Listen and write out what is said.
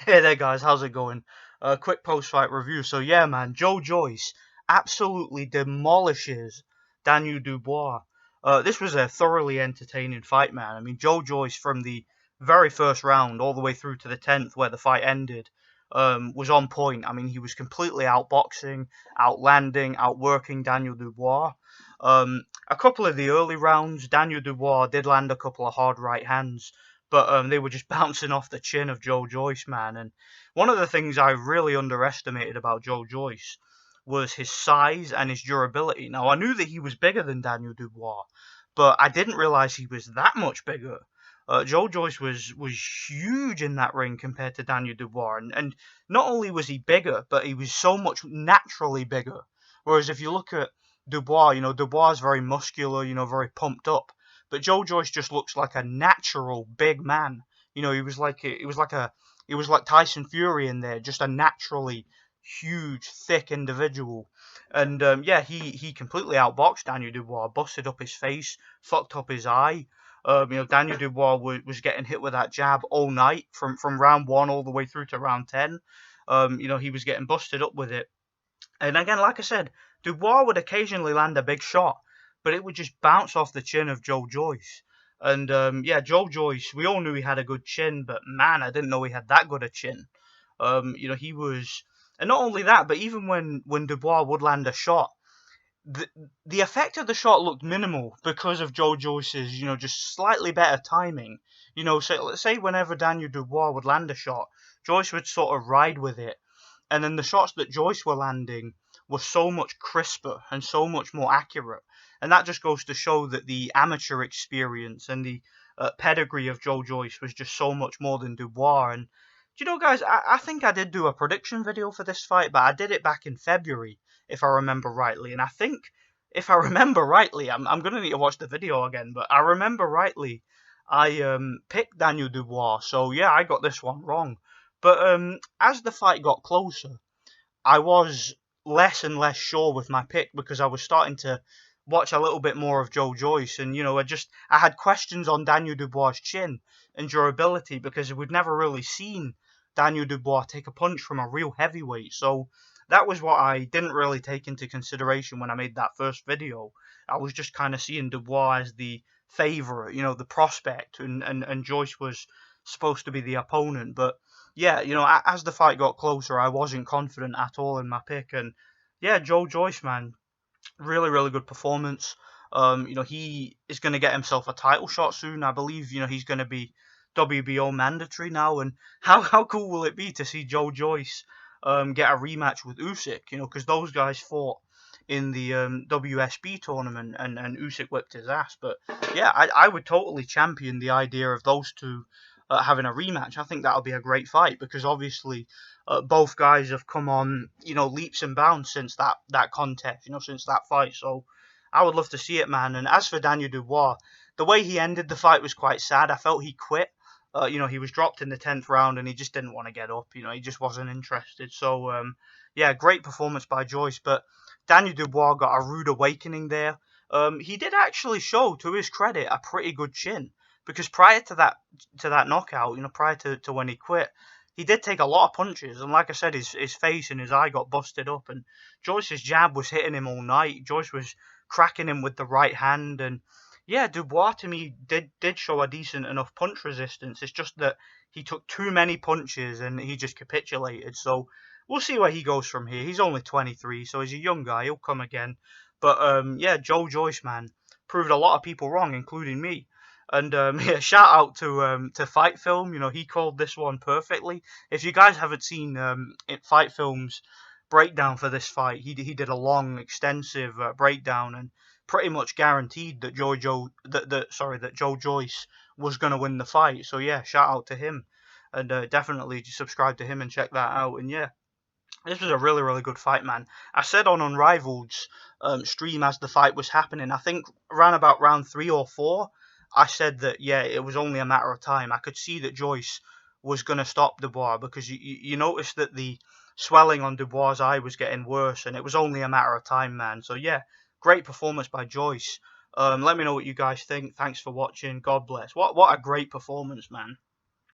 Hey there guys, how's it going? Quick post-fight review. So yeah man, Joyce absolutely demolishes Daniel Dubois. This was a thoroughly entertaining fight, man. I mean, Joyce from the very first round all the way through to the 10th where the fight ended was on point. I mean, he was completely outboxing, outlanding, outworking Daniel Dubois. A couple of the early rounds, Daniel Dubois did land a couple of hard right hands, but they were just bouncing off the chin of Joyce, man. And one of the things I really underestimated about Joyce was his size and his durability. Now, I knew that he was bigger than Daniel Dubois, but I didn't realize he was that much bigger. Joyce was huge in that ring compared to Daniel Dubois, and not only was he bigger, but he was so much naturally bigger. Whereas if you look at Dubois, Dubois is very muscular, very pumped up. But Joyce just looks like a natural big man. He was like Tyson Fury in there, just a naturally huge, thick individual. And yeah, he completely outboxed Daniel Dubois, busted up his face, fucked up his eye. Daniel Dubois was getting hit with that jab all night from round one all the way through to round 10. He was getting busted up with it. And again, like I said, Dubois would occasionally land a big shot, but it would just bounce off the chin of Joyce. And yeah, Joyce, we all knew he had a good chin, but man, I didn't know he had that good a chin. He was, and not only that, but even when Dubois would land a shot, the the effect of the shot looked minimal because of Joyce's, just slightly better timing. So let's say whenever Daniel Dubois would land a shot, Joyce would sort of ride with it, and then the shots that Joyce were landing were so much crisper and so much more accurate. And that just goes to show that the amateur experience and the pedigree of Joyce was just so much more than Dubois. And guys, I think I did do a prediction video for this fight, but I did it back in February, if I remember rightly. And I think, if I remember rightly, I'm going to need to watch the video again, but I remember rightly, I picked Daniel Dubois. So yeah, I got this one wrong. But as the fight got closer, I was less and less sure with my pick because I was starting to watch a little bit more of Joyce, and I had questions on Daniel Dubois' chin and durability because we'd never really seen Daniel Dubois take a punch from a real heavyweight. So that was what I didn't really take into consideration when I made that first video. I was just kind of seeing Dubois as the favorite, the prospect, and Joyce was supposed to be the opponent. But yeah, as the fight got closer, I wasn't confident at all in my pick. And yeah, Joyce, man, really, really good performance. He is going to get himself a title shot soon. I believe, he's going to be WBO mandatory now. And how cool will it be to see Joyce get a rematch with Usyk? Because those guys fought in the WSB tournament, and Usyk whipped his ass. But yeah, I would totally champion the idea of those two having a rematch. I think that'll be a great fight because obviously both guys have come on, leaps and bounds since that contest, since that fight. So I would love to see it, man. And as for Daniel Dubois, the way he ended the fight was quite sad. I felt he quit. He was dropped in the 10th round and he just didn't want to get up. He just wasn't interested. So yeah, great performance by Joyce. But Daniel Dubois got a rude awakening there. He did actually show, to his credit, a pretty good chin. Because prior to that knockout, prior to when he quit, he did take a lot of punches, and like I said, his face and his eye got busted up, and Joyce's jab was hitting him all night. Joyce was cracking him with the right hand, and yeah, Dubois to me did show a decent enough punch resistance. It's just that he took too many punches and he just capitulated. So we'll see where he goes from here. He's only 23, so he's a young guy. He'll come again. But yeah, Joyce, man, proved a lot of people wrong, including me. And yeah, shout out to Fight Film. He called this one perfectly. If you guys haven't seen Fight Film's breakdown for this fight, he did a long, extensive breakdown and pretty much guaranteed that Joyce was gonna win the fight. So yeah, shout out to him, and definitely subscribe to him and check that out. And yeah, this was a really, really good fight, man. I said on Unrivaled's stream as the fight was happening, I think around about round 3 or 4. I said that, yeah, it was only a matter of time. I could see that Joyce was going to stop Dubois because you noticed that the swelling on Dubois' eye was getting worse, and it was only a matter of time, man. So, yeah, great performance by Joyce. Let me know what you guys think. Thanks for watching. God bless. What a great performance, man.